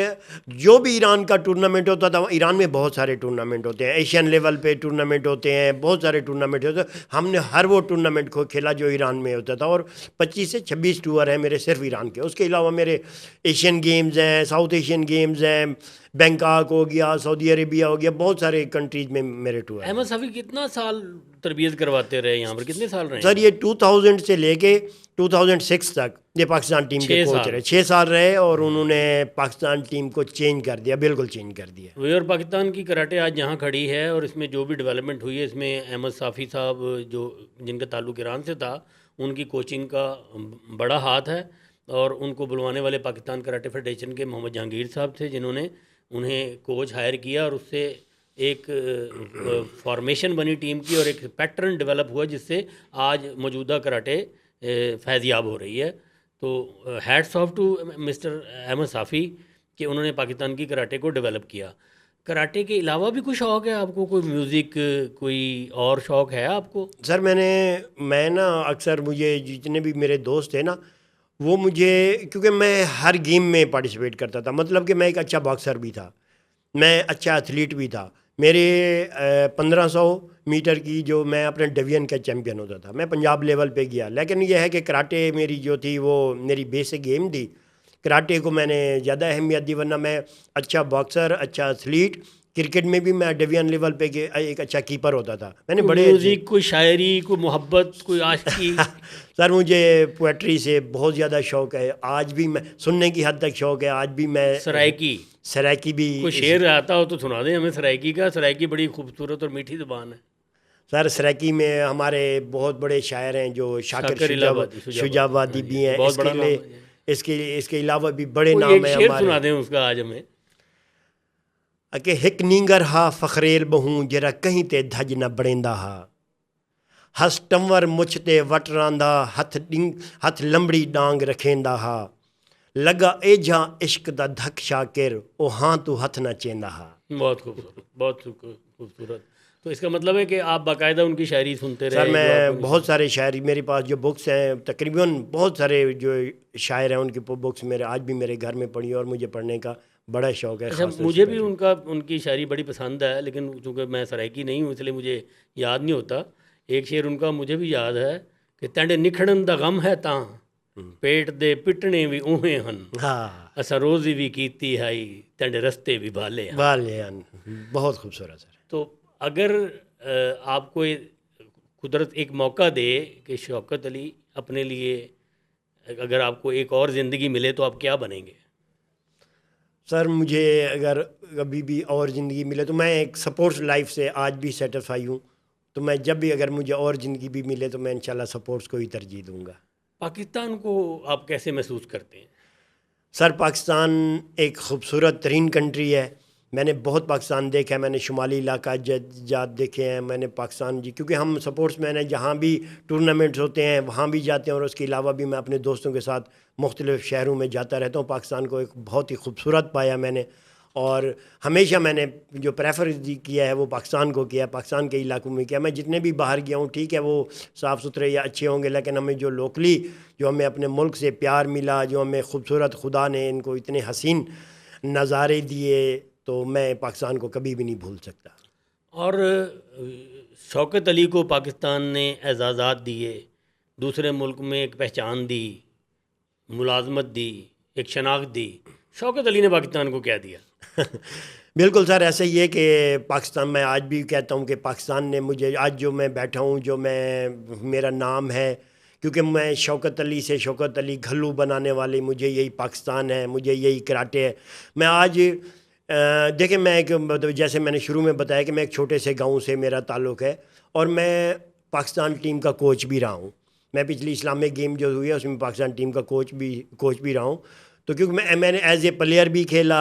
[SPEAKER 1] जो भी ईरान का टूर्नामेंट होता था, ईरान में बहुत सारे टूर्नामेंट होते हैं, एशियन लेवल पे टूर्नामेंट होते हैं, बहुत सारे टूर्नामेंट होते हैं, हमने हर वो टूर्नामेंट को खेला जो ईरान में होता था, और 25 से 26 टूर हैं मेरे सिर्फ ईरान के। उसके अलावा मेरे एशियन गेम्स हैं, साउथ एशियन गेम्स हैं, बैंकॉक हो गया, सऊदी अरेबिया हो गया, बहुत सारे कंट्रीज़ में मेरे टूर हैं।
[SPEAKER 2] अहमद सफ़ी कितना साल तरबियत करवाते रहे यहाँ पर, कितने साल रहे?
[SPEAKER 1] सर ये 2000 से लेके 2006 तक ये पाकिस्तान टीम के कोच रहे, 6 साल रहे, और उन्होंने पाकिस्तान टीम को चेंज कर दिया, बिल्कुल चेंज कर दिया।
[SPEAKER 2] वही, और पाकिस्तान की कराटे आज यहाँ खड़ी है, और इसमें जो भी डेवलपमेंट हुई है, इसमें अहमद साफ़ी साहब जो जिनका ताल्लुक ईरान से था, उनकी कोचिंग का बड़ा हाथ है, और उनको बुलवाने वाले पाकिस्तान कराटे फेडरेशन के मोहम्मद जहांगीर साहब थे, जिन्होंने उन्हें कोच हायर किया, और उससे एक फॉर्मेशन बनी टीम की, और एक पैटर्न डेवलप हुआ जिससे आज मौजूदा कराटे फैज़याब हो रही है। तो hats off to mister Ahmed Safi कि उन्होंने पाकिस्तान की कराटे को डेवलप किया। कराटे के अलावा भी कोई शौक़ है आपको, कोई म्यूज़िक, कोई और शौक़ है आपको?
[SPEAKER 1] सर मैं ना अक्सर, मुझे जितने भी मेरे दोस्त थे ना, वो मुझे, क्योंकि मैं हर गेम में पार्टिसिपेट करता था, मतलब कि मैं एक अच्छा बॉक्सर भी था, मैं अच्छा एथलीट भी था। मेरे 1500 मीटर की जो मैं अपने डिवीज़न का चैम्पियन होता था, मैं पंजाब लेवल पे गया, लेकिन यह है कि कराटे मेरी जो थी वो मेरी बेसिक गेम थी, कराटे को मैंने ज़्यादा अहमियत दी, वरना मैं अच्छा बॉक्सर, अच्छा एथलीट, क्रिकेट में भी मैं डिवीज़न लेवल पे एक अच्छा कीपर होता था। मैंने बड़े
[SPEAKER 2] म्यूज़िक, कोई शायरी, कोई मोहब्बत, कोई आशिकी?
[SPEAKER 1] सर मुझे पोएट्री से बहुत ज़्यादा शौक़ है, आज भी मैं सुनने की हद तक शौक़ है, आज भी मैं सराइकी भी।
[SPEAKER 2] कोई शेर आता हो तो सुना दें हमें सराइकी का। सराइकी बड़ी खूबसूरत और मीठी ज़ुबान है।
[SPEAKER 1] सर सराइकी में हमारे बहुत बड़े शायर हैं जो शाकिर शुजाबादी भी हैं, इसके अलावा भी बड़े नाम हैं
[SPEAKER 2] हमारे।
[SPEAKER 1] हमारे।
[SPEAKER 2] सुना दें उसका आज हमें।
[SPEAKER 1] कि हिक नींगर हा फ़खरेल बहूं जरा कहीं ते धज न बड़ेंदा हा, हस टंवर मुछ ते वट रांदा हथ लंबड़ी डांग रखेंदा हा, लगा एझा इश्क दा धक शाकिर ओ हाँ तू हथ न चेंदा हा।
[SPEAKER 2] बहुत खूबसूरत, बहुत खूबसूरत। तो इसका मतलब है कि आप बाकायदा उनकी शायरी सुनते रहे?
[SPEAKER 1] सर मैं बहुत सारे शायरी, मेरे पास जो बुक्स हैं तकरीबन बहुत सारे जो शायर हैं उनकी बुक्स मेरे आज भी मेरे घर में पढ़ी, और मुझे पढ़ने का बड़ा शौक़ है।
[SPEAKER 2] अच्छा, मुझे भी उनकी शायरी बड़ी पसंद है, लेकिन चूँकि मैं सराइकी नहीं हूँ इसलिए मुझे याद नहीं होता। एक शेर उनका मुझे भी याद है कि तेंडे निखड़न दा गम है तां पेट दे पिटने भी ऊहे हन,
[SPEAKER 1] हाँ
[SPEAKER 2] असा रोज़ी भी कीती हाई तेंडे रस्ते भी भाले
[SPEAKER 1] हन। बहुत खूबसूरत सर।
[SPEAKER 2] तो अगर आपको कुदरत एक मौका दे कि शौकत अली अपने लिए, अगर आपको एक और ज़िंदगी मिले तो आप क्या बनेंगे?
[SPEAKER 1] सर मुझे अगर कभी भी और ज़िंदगी मिले तो मैं एक स्पोर्ट्स लाइफ से आज भी सेटिस्फाई हूँ। तो मैं जब भी अगर मुझे और ज़िंदगी भी मिले तो मैं इंशाल्लाह स्पोर्ट्स को ही तरजीह दूँगा।
[SPEAKER 2] पाकिस्तान को आप कैसे महसूस करते हैं?
[SPEAKER 1] सर पाकिस्तान एक ख़ूबसूरत तरीन कंट्री है। मैंने बहुत पाकिस्तान देखा है, मैंने शुमाली इलाका जात देखे हैं, मैंने पाकिस्तान जी, क्योंकि हम स्पोर्ट्स मैन हैं, जहाँ भी टूर्नामेंट्स होते हैं वहाँ भी जाते हैं और उसके अलावा भी मैं अपने दोस्तों के साथ मुख्तलिफ़ शहरों में जाता रहता हूँ। पाकिस्तान को एक बहुत ही खूबसूरत पाया मैंने, और हमेशा मैंने जो प्रेफर किया है वो पाकिस्तान को किया, पाकिस्तान के इलाकों में किया। मैं जितने भी बाहर गया हूँ, ठीक है वो साफ़ सुथरे या अच्छे होंगे, लेकिन हमें जो लोकली जो हमें अपने मुल्क से प्यार मिला, जो हमें खूबसूरत खुदा ने इनको इतने हसीन नज़ारे दिए, तो मैं पाकिस्तान को कभी भी नहीं भूल सकता।
[SPEAKER 2] और शौकत अली को पाकिस्तान ने एजाज़ात दिए, दूसरे मुल्क में एक पहचान दी, मुलाजमत दी, एक शनाख्त दी। शौकत अली ने पाकिस्तान को क्या दिया?
[SPEAKER 1] बिल्कुल सर, ऐसा ही है कि पाकिस्तान, मैं आज भी कहता हूँ कि पाकिस्तान ने मुझे, आज जो मैं बैठा हूँ, जो मैं, मेरा नाम है, क्योंकि मैं शौकत अली से शौकत अली घल्लू बनाने वाली, मुझे यही पाकिस्तान है, मुझे यही कराटे है। मैं आज देखिए, मैं एक, मतलब जैसे मैंने शुरू में बताया कि मैं एक छोटे से गांव से मेरा ताल्लुक़ है, और मैं पाकिस्तान टीम का कोच भी रहा हूँ। मैं पिछली इस्लामिक गेम जो हुई है उसमें पाकिस्तान टीम का कोच भी रहा हूँ। तो क्योंकि मैंने एज ए प्लेयर भी खेला,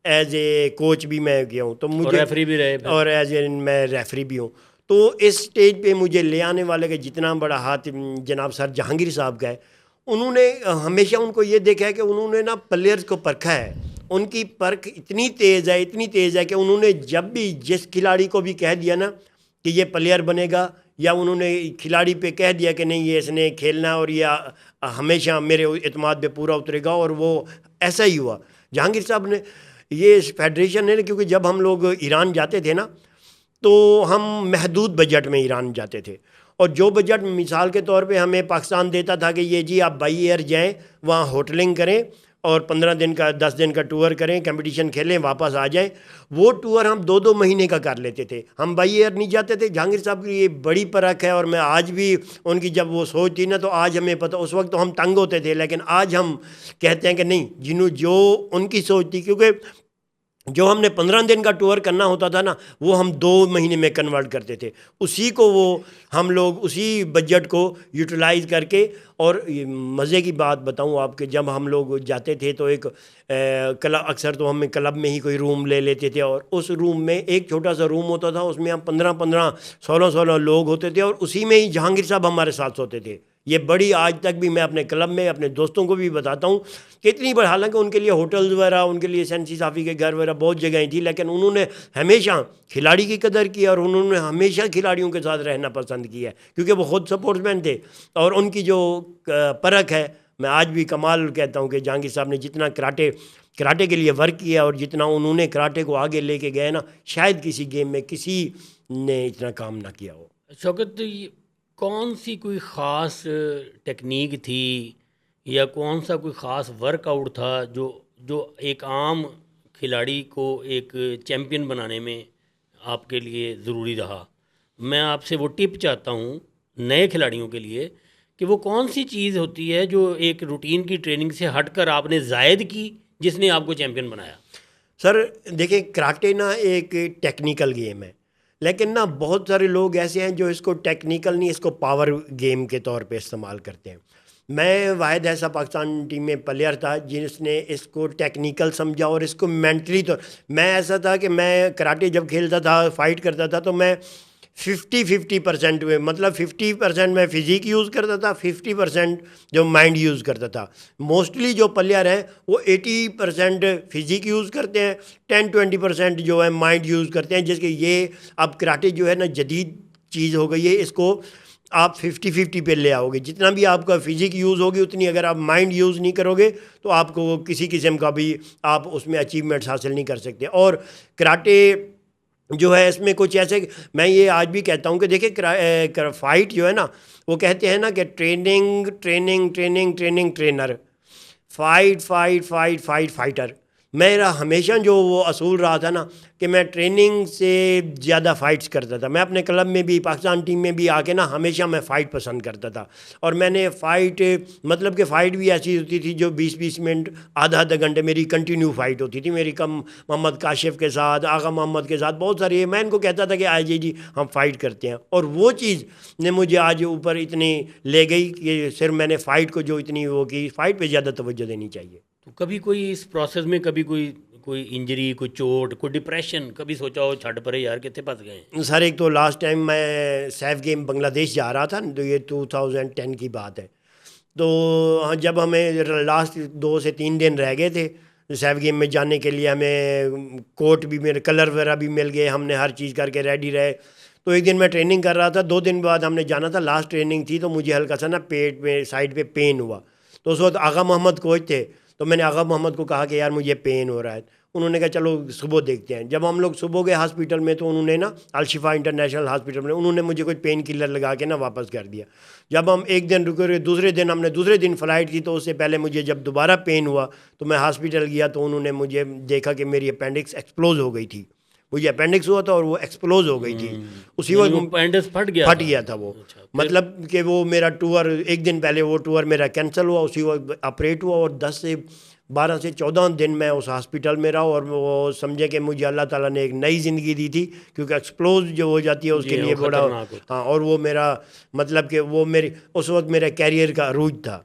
[SPEAKER 1] एज ए कोच भी मैं गया हूँ, तो
[SPEAKER 2] और
[SPEAKER 1] मुझे
[SPEAKER 2] रेफरी भी रहे फिर।
[SPEAKER 1] और एज ए मैं रेफरी भी हूँ। तो इस स्टेज पे मुझे ले आने वाले का जितना बड़ा हाथ जनाब सर जहांगीर साहब का है, उन्होंने हमेशा उनको ये देखा है कि उन्होंने ना प्लेयर्स को परखा है। उनकी परख इतनी तेज़ है, इतनी तेज़ है कि उन्होंने जब भी जिस खिलाड़ी को भी कह दिया ना कि ये प्लेयर बनेगा, या उन्होंने खिलाड़ी पे कह दिया कि नहीं ये इसने खेलना और ये हमेशा मेरे एतमाद पे पूरा उतरेगा, और वो ऐसा ही हुआ। जहांगीर साहब ने ये फेडरेशन है, क्योंकि जब हम लोग ईरान जाते थे ना, तो हम महदूद बजट में ईरान जाते थे, और जो बजट मिसाल के तौर पे हमें पाकिस्तान देता था कि ये जी आप बाई एयर जाएँ, वहाँ होटलिंग करें और 15 दिन का 10 दिन का टूर करें, कंपटीशन खेलें, वापस आ जाएं, वो टूर हम 2-2 महीने का कर लेते थे। हम बाई एयर नहीं जाते थे। जहांगीर साहब की ये बड़ी परख है, और मैं आज भी उनकी जब वो सोच थी ना, तो आज हमें पता, उस वक्त तो हम तंग होते थे, लेकिन आज हम कहते हैं कि नहीं, जिन्हों जो उनकी सोच थी, क्योंकि जो हमने 15 दिन का टूर करना होता था ना, वो हम 2 महीने में कन्वर्ट करते थे। उसी को वो हम लोग उसी बजट को यूटिलाइज़ करके, और मज़े की बात बताऊं आपके, जब हम लोग जाते थे तो एक क्लब, अक्सर तो हम क्लब में ही कोई रूम ले लेते थे, और उस रूम में एक छोटा सा रूम होता था, उसमें हम 15-15, 16-16 लोग होते थे, और उसी में ही जहांगीर साहब हमारे साथ सोते थे। ये बड़ी, आज तक भी मैं अपने क्लब में अपने दोस्तों को भी बताता हूँ कि इतनी बड़ी, हालांकि उनके लिए होटल्स वगैरह, उनके लिए सेंसी साफ़ी के घर वगैरह बहुत जगहें थी, लेकिन उन्होंने हमेशा खिलाड़ी की कदर की, और उन्होंने हमेशा खिलाड़ियों के साथ रहना पसंद किया, क्योंकि वो ख़ुद सपोर्ट्समैन थे। और उनकी जो परख है, मैं आज भी कमाल कहता हूँ कि जहांगीर साहब ने जितना कराटे के लिए वर्क किया, और जितना उन्होंने कराटे को आगे लेके गए ना, शायद किसी गेम में किसी ने इतना काम ना किया हो।
[SPEAKER 2] शौकत, कौन सी कोई ख़ास टेक्निक थी या कौन सा कोई ख़ास वर्कआउट था जो जो एक आम खिलाड़ी को एक चैम्पियन बनाने में आपके लिए ज़रूरी रहा? मैं आपसे वो टिप चाहता हूँ नए खिलाड़ियों के लिए कि वो कौन सी चीज़ होती है जो एक रूटीन की ट्रेनिंग से हटकर आपने ज़ायद की, जिसने आपको चैम्पियन बनाया?
[SPEAKER 1] सर देखिए, कराटे ना एक टेक्निकल गेम है, लेकिन ना बहुत सारे लोग ऐसे हैं जो इसको टेक्निकल नहीं, इसको पावर गेम के तौर पे इस्तेमाल करते हैं। मैं वाहिद ऐसा पाकिस्तान टीम में प्लेयर था जिसने इसको टेक्निकल समझा, और इसको मेंटली, तो मैं ऐसा था कि मैं कराटे जब खेलता था, फाइट करता था, तो मैं 50-50% में, मतलब 50% मैं फ़िज़िक यूज़ करता था, 50% जो माइंड यूज़ करता था। मोस्टली जो प्लेयर हैं वो 80% फ़िज़िक यूज़ करते हैं, 10-20% जो है माइंड यूज़ करते हैं। जैसे ये अब कराटे जो है ना जदीद चीज़ हो गई है, इसको आप 50-50 पे ले आओगे। जितना भी आपका फ़िज़िक यूज़ होगी, उतनी अगर आप माइंड यूज़ नहीं करोगे तो आपको किसी किस्म का भी आप उसमें अचीवमेंट्स हासिल नहीं कर सकते। और कराटे जो है इसमें कुछ ऐसे, मैं ये आज भी कहता हूँ कि देखिए फाइट जो है ना, वो कहते हैं ना कि training training training training trainer, fight fight fight fight fighter. मेरा हमेशा जो वो असूल रहा था ना कि मैं ट्रेनिंग से ज़्यादा फ़ाइट्स करता था। मैं अपने क्लब में भी, पाकिस्तान टीम में भी आके ना हमेशा मैं फ़ाइट पसंद करता था। और मैंने फ़ाइट, मतलब कि फ़ाइट भी ऐसी होती थी जो 20-20 मिनट, आधा घंटे मेरी कंटिन्यू फ़ाइट होती थी मेरी। कम मोहम्मद काशिफ के साथ, आगा मोहम्मद के साथ, बहुत सारे। मैं इनको कहता था कि आज जी हम फ़ाइट करते हैं। और वो चीज़ ने मुझे आज ऊपर इतनी ले गई कि सिर्फ मैंने फ़ाइट को जो इतनी वो की, फ़ाइट पे ज़्यादा तवज्जो देनी चाहिए।
[SPEAKER 2] तो कभी कोई इस प्रोसेस में कभी कोई कोई इंजरी, कोई चोट, कोई डिप्रेशन कभी सोचा हो छड़ परे यार कितने फंस गए?
[SPEAKER 1] सर एक तो लास्ट टाइम मैं सैफ गेम बांग्लादेश जा रहा था, तो ये 2010 की बात है। तो हाँ, जब हमें लास्ट 2 से 3 दिन रह गए थे सैफ गेम में जाने के लिए, हमें कोट भी, मेरे कलर वगैरह भी मिल गए, हमने हर चीज़ करके रेडी रहे। तो एक दिन मैं ट्रेनिंग कर रहा था, 2 दिन बाद हमने जाना था, लास्ट ट्रेनिंग थी। तो मुझे हल्का सा ना पेट में साइड पे पेन हुआ। तो उस वक्त आगा मोहम्मद कोच थे, तो मैंने आगा मोहम्मद को कहा कि यार मुझे पेन हो रहा है। उन्होंने कहा चलो सुबह देखते हैं। जब हम लोग सुबह गए हॉस्पिटल में, तो उन्होंने ना अलशिफा इंटरनेशनल हॉस्पिटल में उन्होंने मुझे कोई पेन किलर लगा के ना वापस कर दिया। जब हम एक दिन रुके रहे, दूसरे दिन हमने दूसरे दिन फ़्लाइट की, तो उससे पहले मुझे जब दोबारा पेन हुआ तो मैं हॉस्पिटल गया, तो उन्होंने मुझे देखा कि मेरी अपेंडिक्स एक्सप्लोज हो गई थी। मुझे अपेंडिक्स हुआ था और वो एक्सप्लोज हो गई थी उसी
[SPEAKER 2] यानी वो
[SPEAKER 1] वक्त,
[SPEAKER 2] पेंडिस फट गया
[SPEAKER 1] फट
[SPEAKER 2] था?
[SPEAKER 1] गया था वो।
[SPEAKER 2] अच्छा, फिर?
[SPEAKER 1] मतलब कि वो मेरा टूर, एक दिन पहले वो टूर मेरा कैंसिल हुआ, उसी वक्त ऑपरेट हुआ। और 12 से 14 दिन मैं उस हॉस्पिटल में रहा। और वो समझे कि मुझे अल्लाह ताला ने एक नई ज़िंदगी दी थी, क्योंकि एक्सप्लोज जो हो जाती है
[SPEAKER 2] जी
[SPEAKER 1] उसके
[SPEAKER 2] हाँ,
[SPEAKER 1] लिए
[SPEAKER 2] वो
[SPEAKER 1] बड़ा।
[SPEAKER 2] खतरनाक होता
[SPEAKER 1] हाँ, और वो मेरा, मतलब कि वो मेरी उस वक्त मेरे कैरियर का अरूज था।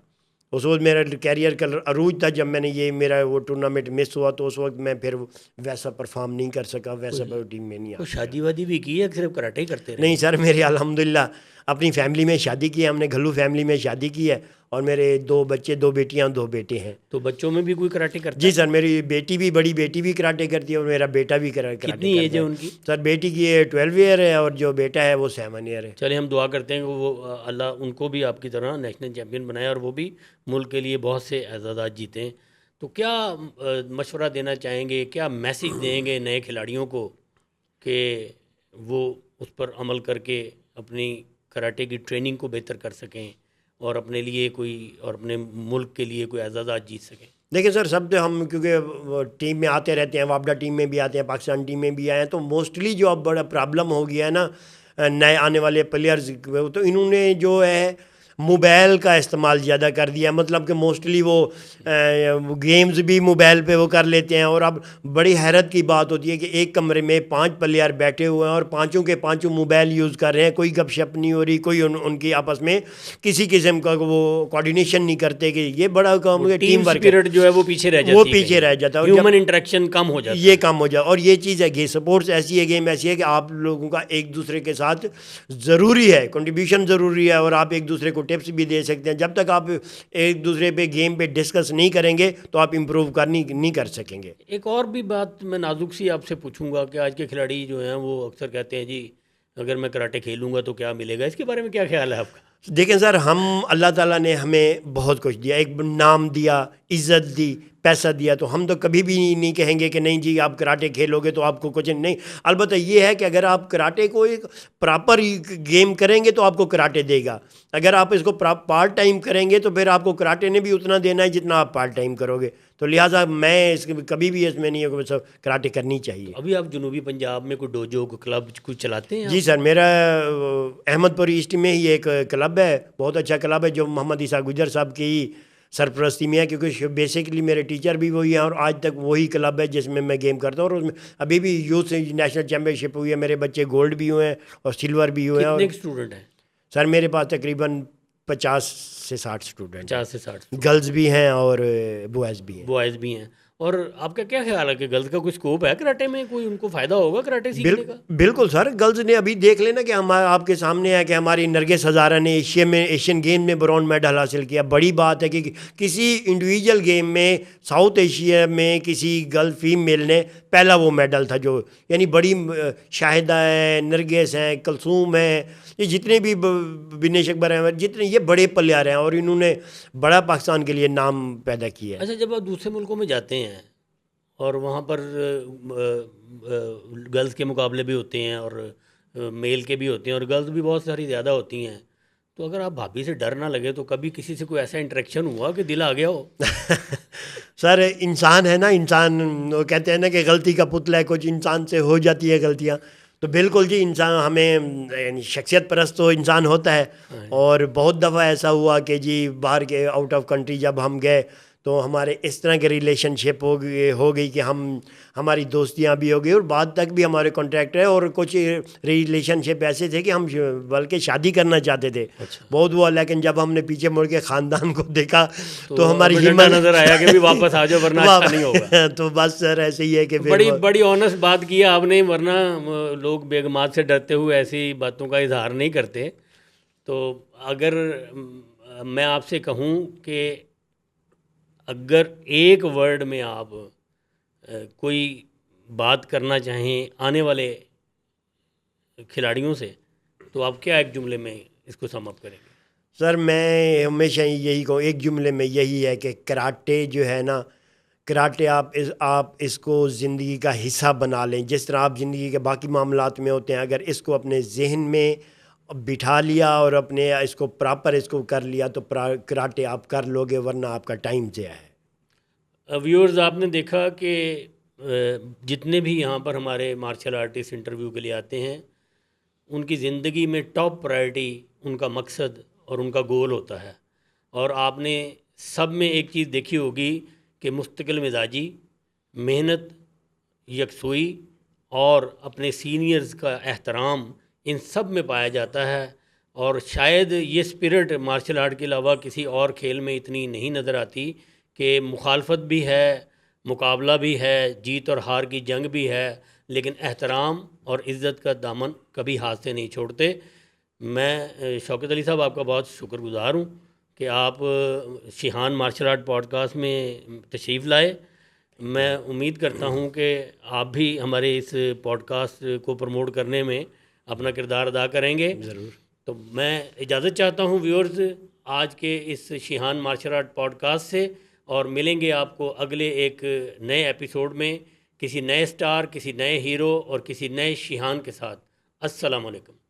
[SPEAKER 1] उस वक्त मेरा कैरियर का अरूज था। जब मैंने ये मेरा वो टूर्नामेंट मिस हुआ, तो उस वक्त मैं फिर वैसा परफॉर्म नहीं कर सका, वैसा टीम में नहीं आ
[SPEAKER 2] कोई
[SPEAKER 1] सका।
[SPEAKER 2] शादी वादी भी की है कि सिर्फ कराटे ही करते रहे?
[SPEAKER 1] नहीं सर, मेरी अल्हम्दुलिल्लाह अपनी फैमिली में शादी की है, हमने घल्लू फैमिली में शादी की है। और मेरे 2 बच्चे, 2 बेटियां, 2 बेटे हैं।
[SPEAKER 2] तो बच्चों में भी कोई कराटे करता
[SPEAKER 1] जी
[SPEAKER 2] है?
[SPEAKER 1] सर, मेरी बेटी भी, बड़ी बेटी भी कराटे करती है, और मेरा बेटा भी कराटे
[SPEAKER 2] कितनी एज
[SPEAKER 1] करता
[SPEAKER 2] है
[SPEAKER 1] है।
[SPEAKER 2] उनकी?
[SPEAKER 1] सर बेटी की 12 ईयर है, और जो बेटा है वो 7 ईयर है।
[SPEAKER 2] चलिए हम दुआ करते हैं कि वो अल्लाह उनको भी आपकी तरह नेशनल चैम्पियन बनाए और वो भी मुल्क के लिए बहुत से एजाज़ात जीतें। तो क्या मशवरा देना चाहेंगे, क्या मैसेज देंगे नए खिलाड़ियों को कि वो उस पर अमल करके अपनी कराटे की ट्रेनिंग को बेहतर कर सकें और अपने लिए कोई और अपने मुल्क के लिए कोई एजाज़ात जीत सकें?
[SPEAKER 1] देखिए सर, सब तो हम क्योंकि टीम में आते रहते हैं, वापडा टीम में भी आते हैं, पाकिस्तान टीम में भी आए हैं, तो मोस्टली जो अब बड़ा प्रॉब्लम हो गया है ना नए आने वाले प्लेयर्स, तो इन्होंने जो है मोबाइल का इस्तेमाल ज़्यादा कर दिया। मतलब कि मोस्टली वो गेम्स भी मोबाइल पे वो कर लेते हैं। और अब बड़ी हैरत की बात होती है कि एक कमरे में 5 प्लेयर बैठे हुए हैं और पांचों के पांचों मोबाइल यूज़ कर रहे हैं। कोई गपशप नहीं हो रही, कोई उनकी आपस में किसी किस्म का वो कोऑर्डिनेशन नहीं करते। कि ये बड़ा काम है, टीम वर्क है,
[SPEAKER 2] स्पिरिट जो है वो पीछे रह जाती
[SPEAKER 1] वो
[SPEAKER 2] है,
[SPEAKER 1] पीछे रह जाता है। और
[SPEAKER 2] ह्यूमन
[SPEAKER 1] जब
[SPEAKER 2] इंटरेक्शन कम हो जाता
[SPEAKER 1] ये
[SPEAKER 2] है।
[SPEAKER 1] काम हो जाए, और ये चीज़ है कि स्पोर्ट्स ऐसी है, गेम ऐसी है कि आप लोगों का एक दूसरे के साथ ज़रूरी है, कंट्रीब्यूशन ज़रूरी है। और आप एक दूसरे को टिप्स भी दे सकते हैं। जब तक आप एक दूसरे पे गेम पे डिस्कस नहीं करेंगे, तो आप इम्प्रूव नहीं कर सकेंगे।
[SPEAKER 2] एक और भी बात मैं नाजुक सी आपसे पूछूंगा कि आज के खिलाड़ी जो हैं वो अक्सर कहते हैं जी अगर मैं कराटे खेलूंगा तो क्या मिलेगा, इसके बारे में क्या ख्याल है आपका?
[SPEAKER 1] देखें सर, हम अल्लाह ताला ने हमें बहुत कुछ दिया, एक नाम दिया, इज़्ज़त दी, पैसा दिया। तो हम तो कभी भी नहीं कहेंगे कि नहीं जी आप कराटे खेलोगे तो आपको कुछ नहीं। अलबत्ता ये है कि अगर आप कराटे को एक प्रॉपर गेम करेंगे तो आपको कराटे देगा। अगर आप इसको पार्ट टाइम करेंगे तो फिर आपको कराटे ने भी उतना देना है जितना आप पार्ट टाइम करोगे। तो लिहाजा मैं कभी भी इसमें नहीं है सब कराटे करनी चाहिए।
[SPEAKER 2] अभी आप जनूबी पंजाब में कोई डोजो, कोई क्लब कुछ चलाते हैं
[SPEAKER 1] जी
[SPEAKER 2] आप?
[SPEAKER 1] सर, मेरा अहमदपुर ईस्ट में ही एक क्लब है, बहुत अच्छा क्लब है, जो मोहम्मद ईसा गुजर साहब की सरपरस्ती में है। क्योंकि बेसिकली मेरे टीचर भी वही हैं, और आज तक वही क्लब है जिसमें मैं गेम करता हूँ। और उसमें अभी भी यूथ नेशनल चैम्पियनशिप हुई है, मेरे बच्चे गोल्ड भी हुए हैं और सिल्वर भी हुए हैं।
[SPEAKER 2] कितने
[SPEAKER 1] और
[SPEAKER 2] स्टूडेंट हैं?
[SPEAKER 1] सर मेरे पास तकरीबन 50 से 60 स्टूडेंट हैं।
[SPEAKER 2] 50 से 60?
[SPEAKER 1] गर्ल्स भी हैं और बॉयज़ भी हैं।
[SPEAKER 2] बॉयज़ भी हैं। और आपका क्या ख्याल है कि गर्ल्स का कोई स्कोप है कराटे में, कोई उनको फ़ायदा होगा कराटे सीखने का?
[SPEAKER 1] बिल्कुल सर, गर्ल्स ने अभी देख लेना कि हम आपके सामने है कि हमारी नरगिस हज़ारा ने एशियन गेम में ब्रॉन्ज मेडल हासिल किया। बड़ी बात है कि किसी इंडिविजुअल गेम में साउथ एशिया में किसी गर्ल फीमेल ने पहला वो मेडल था, जो यानी बड़ी शाहिदा है, नरगिस हैं, कलसूम है, ये जितने भी विनेश अकबर हैं, जितने ये बड़े प्लेयर हैं, और इन्होंने बड़ा पाकिस्तान के लिए नाम पैदा किया है।
[SPEAKER 2] अच्छा, जब आप दूसरे मुल्कों में जाते हैं और वहाँ पर गर्ल्स के मुकाबले भी होते हैं और मेल के भी होते हैं और गर्ल्स भी बहुत सारी ज़्यादा होती हैं, तो अगर आप भाभी से डर ना लगे तो कभी किसी से कोई ऐसा इंटरेक्शन हुआ कि दिल आ गया हो?
[SPEAKER 1] सर इंसान है ना, इंसान वो कहते हैं ना कि गलती का पुतला है, कुछ इंसान से हो जाती है गलतियाँ। तो बिल्कुल जी, इंसान हमें यानी शख्सियत परस्त तो इंसान होता है। और बहुत दफ़ा ऐसा हुआ कि जी बाहर के आउट ऑफ कंट्री जब हम गए तो हमारे इस तरह के रिलेशनशिप हो गई कि हमारी दोस्तियां भी हो गई और बाद तक भी हमारे कॉन्टैक्ट है। और कुछ रिलेशनशिप ऐसे थे कि हम बल्कि शादी करना चाहते थे।
[SPEAKER 2] अच्छा।
[SPEAKER 1] बहुत हुआ, लेकिन जब हमने पीछे मुड़ के ख़ानदान को देखा तो हमारी
[SPEAKER 2] अब डंडा नजर आया कि भी वापस आ जाओ वरना अच्छा नहीं होगा।
[SPEAKER 1] तो बस सर ऐसे ही है कि
[SPEAKER 2] बड़ी बड़ी ऑनेस्ट बात की है आपने, वरना लोग बेगमात से डरते हुए ऐसी बातों का इजहार नहीं करते। तो अगर मैं आपसे कहूँ कि अगर एक वर्ड में आप कोई बात करना चाहें आने वाले खिलाड़ियों से, तो आप क्या एक जुमले में इसको सम अप करेंगे?
[SPEAKER 1] सर मैं हमेशा यही कहूँ, एक जुमले में यही है कि कराटे जो है ना, कराटे आप इसको ज़िंदगी का हिस्सा बना लें। जिस तरह आप ज़िंदगी के बाकी मामलात में होते हैं, अगर इसको अपने जहन में बिठा लिया और अपने इसको प्रॉपर इसको कर लिया तो कराटे आप कर लोगे, वरना आपका टाइम ज़ाया है।
[SPEAKER 2] व्यूअर्स, आपने देखा कि जितने भी यहाँ पर हमारे मार्शल आर्टिस्ट इंटरव्यू के लिए आते हैं, उनकी ज़िंदगी में टॉप प्रायोरिटी उनका मकसद और उनका गोल होता है। और आपने सब में एक चीज़ देखी होगी कि मुस्तकिल मिजाजी, मेहनत, यकसुई और अपने सीनियर्स का एहतराम, इन सब में पाया जाता है। और शायद ये स्पिरिट मार्शल आर्ट के अलावा किसी और खेल में इतनी नहीं नज़र आती कि मुखालफत भी है, मुकाबला भी है, जीत और हार की जंग भी है, लेकिन एहतराम और इज़्ज़त का दामन कभी हाथ से नहीं छोड़ते। मैं शौकत अली साहब आपका बहुत शुक्रगुज़ार हूँ कि आप शिहान मार्शल आर्ट पॉडकास्ट में तशरीफ़ लाए। मैं उम्मीद करता हूँ कि आप भी हमारे इस पॉडकास्ट को प्रमोट करने में अपना किरदार अदा करेंगे।
[SPEAKER 1] ज़रूर।
[SPEAKER 2] तो मैं इजाज़त चाहता हूँ व्यूअर्स आज के इस शिहान मार्शल आर्ट पॉडकास्ट से, और मिलेंगे आपको अगले एक नए एपिसोड में किसी नए स्टार, किसी नए हीरो और किसी नए शिहान के साथ। अस्सलाम वालेकुम।